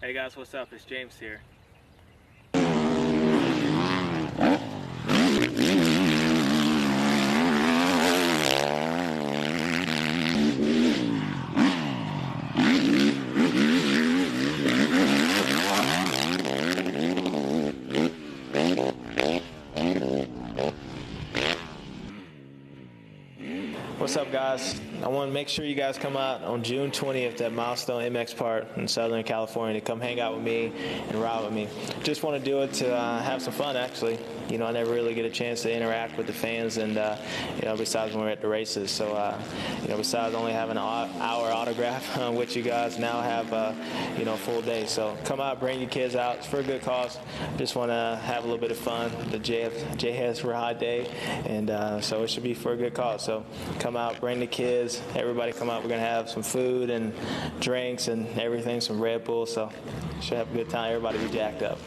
Hey guys, what's up? It's James here. What's up, guys? I want to make sure you guys come out on June 20th at Milestone MX Park in Southern California to come hang out with me and ride with me. Just want to do it to have some fun, actually. You know, I never really get a chance to interact with the fans, and you know, besides when we're at the races. So, you know, besides only having an hour autograph with you guys, now have you know, a full day. So come out, bring your kids out. It's for a good cause. Just want to have a little bit of fun. The JS Ride Day, and so it should be for a good cause. So come out, bring the kids. Everybody come out. We're gonna have some food and drinks and everything, some Red Bull. So should have a good time. Everybody be jacked up.